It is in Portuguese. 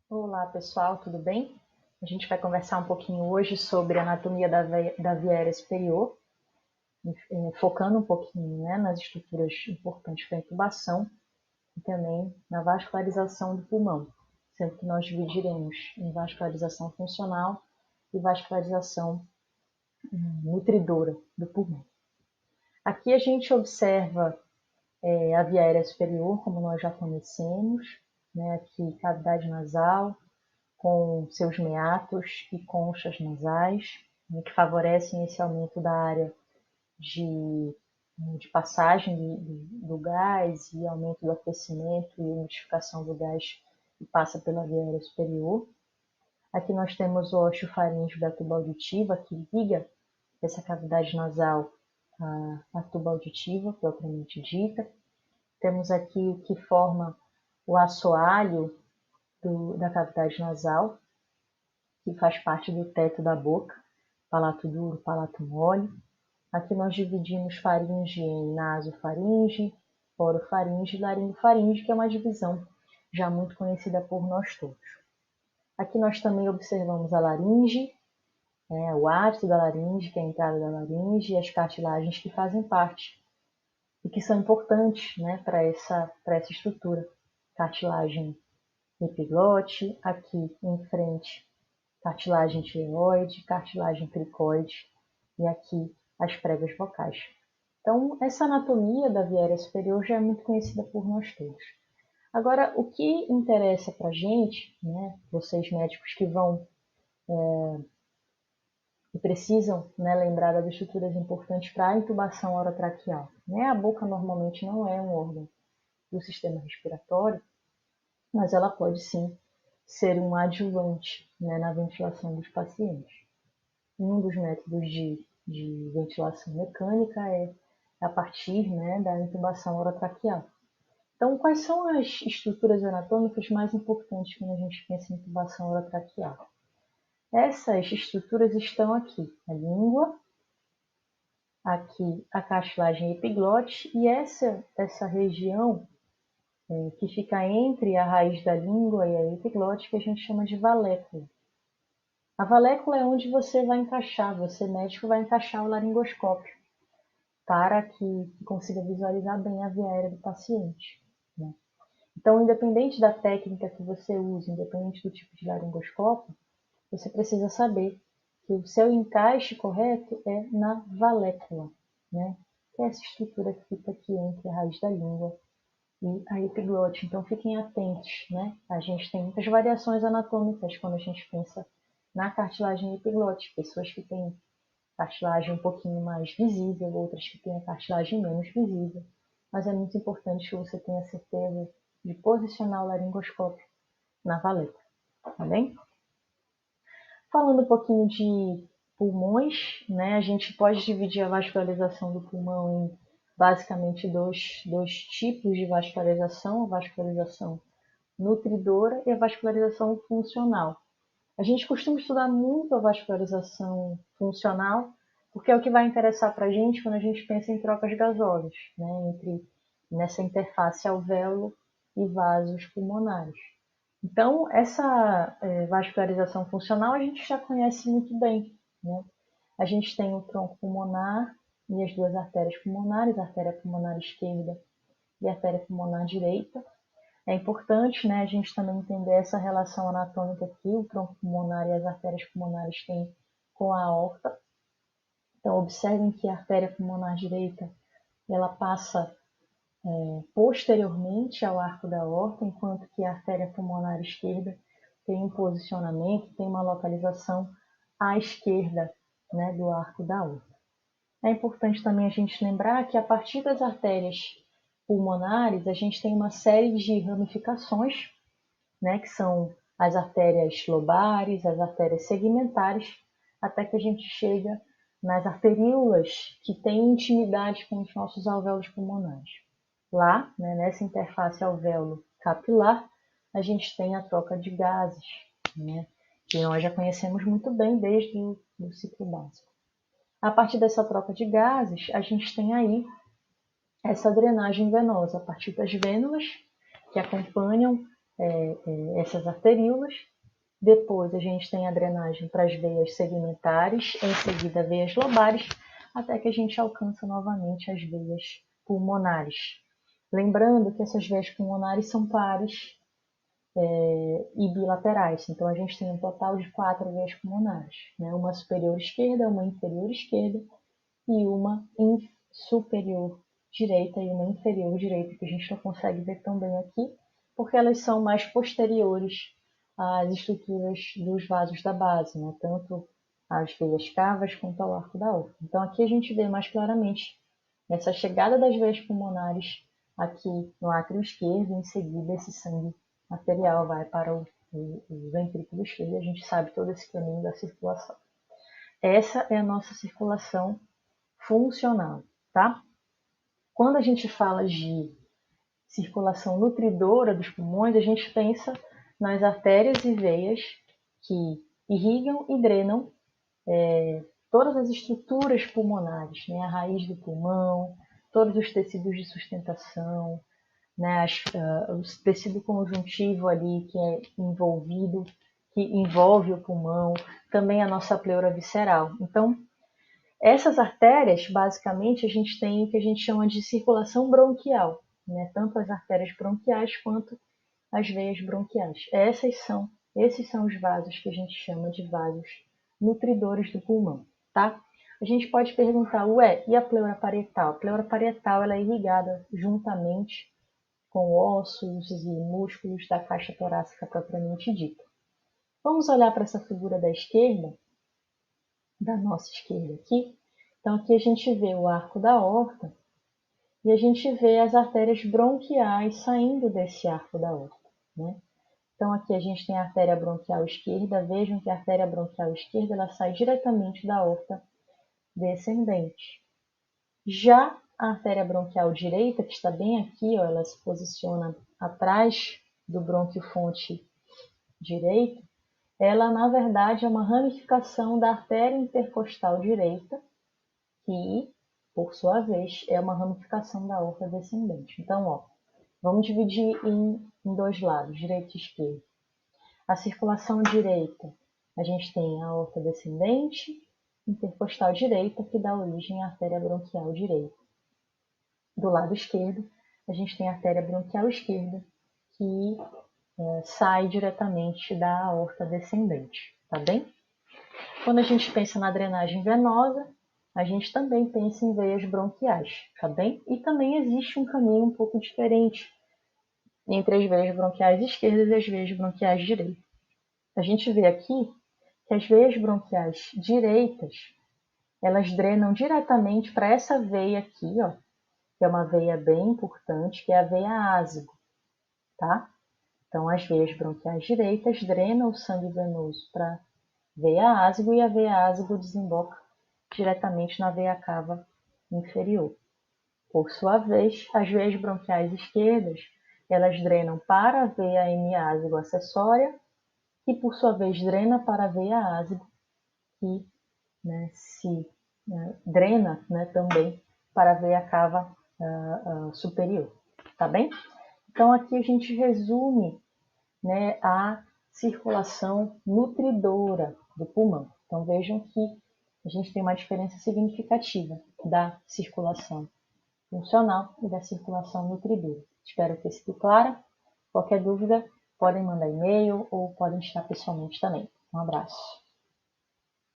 Olá pessoal, tudo bem? A gente vai conversar um pouquinho hoje sobre a anatomia da via aérea superior, focando um pouquinho, né, nas estruturas importantes para a intubação e também na vascularização do pulmão, sendo que nós dividiremos em vascularização funcional e vascularização nutridora do pulmão. Aqui a gente observa a via aérea superior, como nós já conhecemos, né, aqui cavidade nasal, com seus meatos e conchas nasais, né, que favorecem esse aumento da área de passagem do gás e aumento do aquecimento e umidificação do gás que passa pela via aérea superior. Aqui nós temos o osteofaríngeo da tuba auditiva, que liga essa cavidade nasal à tuba auditiva, propriamente dita. Temos aqui o que forma o assoalho da cavidade nasal, que faz parte do teto da boca, palato duro, palato mole. Aqui nós dividimos faringe em nasofaringe, orofaringe e laringofaringe, que é uma divisão já muito conhecida por nós todos. Aqui nós também observamos a laringe, o ápice da laringe, que é a entrada da laringe, e as cartilagens que fazem parte e que são importantes, né, para essa estrutura. Cartilagem epiglote, aqui em frente cartilagem tireoide, cartilagem cricoide e aqui as pregas vocais. Então, essa anatomia da via aérea superior já é muito conhecida por nós todos. Agora, o que interessa para a gente, né, vocês médicos que vão e precisam, né, lembrar das estruturas importantes para a intubação orotraqueal. Né? A boca normalmente não é um órgão do sistema respiratório, mas ela pode sim ser um adjuvante, né, na ventilação dos pacientes. Um dos métodos de ventilação mecânica é a partir, né, da intubação orotraqueal. Então, quais são as estruturas anatômicas mais importantes quando a gente pensa em intubação orotraqueal? Essas estruturas estão aqui, a língua, aqui a cartilagem epiglote e essa região que fica entre a raiz da língua e a epiglote, que a gente chama de valécula. A valécula é onde você vai encaixar, você médico vai encaixar o laringoscópio para que consiga visualizar bem a via aérea do paciente. Né? Então, independente da técnica que você use, independente do tipo de laringoscópio, você precisa saber que o seu encaixe correto é na valécula, né? Que é essa estrutura que fica aqui entre a raiz da língua e a epiglote. Então, fiquem atentos, né? A gente tem muitas variações anatômicas quando a gente pensa na cartilagem epiglote. Pessoas que têm cartilagem um pouquinho mais visível, outras que têm a cartilagem menos visível. Mas é muito importante que você tenha certeza de posicionar o laringoscópio na valeta, tá bem? Falando um pouquinho de pulmões, né? A gente pode dividir a vascularização do pulmão em basicamente dois tipos de vascularização, a vascularização nutridora e a vascularização funcional. A gente costuma estudar muito a vascularização funcional, porque é o que vai interessar para a gente quando a gente pensa em trocas gasosas, né, nessa interface alvéolo e vasos pulmonares. Então, essa vascularização funcional a gente já conhece muito bem. Né? A gente tem o tronco pulmonar e as duas artérias pulmonares, a artéria pulmonar esquerda e a artéria pulmonar direita. É importante, né, a gente também entender essa relação anatômica que o tronco pulmonar e as artérias pulmonares têm com a aorta. Então, observem que a artéria pulmonar direita ela passa posteriormente ao arco da aorta, enquanto que a artéria pulmonar esquerda tem um posicionamento, tem uma localização à esquerda, né, do arco da aorta. É importante também a gente lembrar que a partir das artérias pulmonares, a gente tem uma série de ramificações, né, que são as artérias lobares, as artérias segmentares, até que a gente chega nas arteríolas que têm intimidade com os nossos alvéolos pulmonares. Lá, né, nessa interface alvéolo-capilar, a gente tem a troca de gases, né, que nós já conhecemos muito bem desde o ciclo básico. A partir dessa troca de gases, a gente tem aí essa drenagem venosa, a partir das vênulas que acompanham essas arteríolas. Depois a gente tem a drenagem para as veias segmentares, em seguida veias lobares, até que a gente alcança novamente as veias pulmonares. Lembrando que essas veias pulmonares são pares e bilaterais, então a gente tem um total de 4 veias pulmonares, né? Uma superior esquerda, uma inferior esquerda e uma superior direita e uma inferior direita, que a gente não consegue ver tão bem aqui, porque elas são mais posteriores às estruturas dos vasos da base, né? Tanto as veias cavas quanto ao arco da aorta. Então aqui a gente vê mais claramente essa chegada das veias pulmonares aqui no átrio esquerdo, em seguida esse sangue arterial vai para o ventrículo esquerdo e a gente sabe todo esse caminho da circulação. Essa é a nossa circulação funcional, tá? Quando a gente fala de circulação nutridora dos pulmões, a gente pensa nas artérias e veias que irrigam e drenam todas as estruturas pulmonares, né? A raiz do pulmão, todos os tecidos de sustentação, né? O tecido conjuntivo ali que é envolvido, que envolve o pulmão, também a nossa pleura visceral. Então, essas artérias, basicamente, a gente tem o que a gente chama de circulação bronquial, né? Tanto as artérias bronquiais quanto as veias bronquiais. Esses são os vasos que a gente chama de vasos nutridores do pulmão, tá? A gente pode perguntar, e a pleura parietal? A pleura parietal ela é irrigada juntamente com ossos e músculos da caixa torácica propriamente dita. Vamos olhar para essa figura da esquerda, da nossa esquerda aqui. Então aqui a gente vê o arco da aorta e a gente vê as artérias bronquiais saindo desse arco da aorta, né? Então aqui a gente tem a artéria bronquial esquerda. Vejam que a artéria bronquial esquerda ela sai diretamente da aorta descendente. Já a artéria bronquial direita, que está bem aqui, ó, ela se posiciona atrás do brônquio-fonte direito, ela na verdade é uma ramificação da artéria intercostal direita, que, por sua vez, é uma ramificação da aorta descendente. Então, ó, vamos dividir em dois lados, direito e esquerdo. A circulação direita, a gente tem a aorta descendente, intercostal direita, que dá origem à artéria bronquial direita. Do lado esquerdo, a gente tem a artéria bronquial esquerda, que sai diretamente da aorta descendente, tá bem? Quando a gente pensa na drenagem venosa, a gente também pensa em veias bronquiais, tá bem? E também existe um caminho um pouco diferente entre as veias bronquiais esquerdas e as veias bronquiais direitas. A gente vê aqui que as veias bronquiais direitas, elas drenam diretamente para essa veia aqui, ó, que é uma veia bem importante, que é a veia ásigo, tá? Então, as veias bronquiais direitas drenam o sangue venoso para a veia ásigo e a veia ásigo desemboca diretamente na veia cava inferior. Por sua vez, as veias bronquiais esquerdas, elas drenam para a veia hemiásigo acessória, que por sua vez drena para a veia ásigo, que se drena também para a veia cava superior, tá bem? Então aqui a gente resume a circulação nutridora do pulmão. Então vejam que a gente tem uma diferença significativa da circulação funcional e da circulação nutridora. Espero ter sido clara. Qualquer dúvida, podem mandar e-mail ou podem estar pessoalmente também. Um abraço.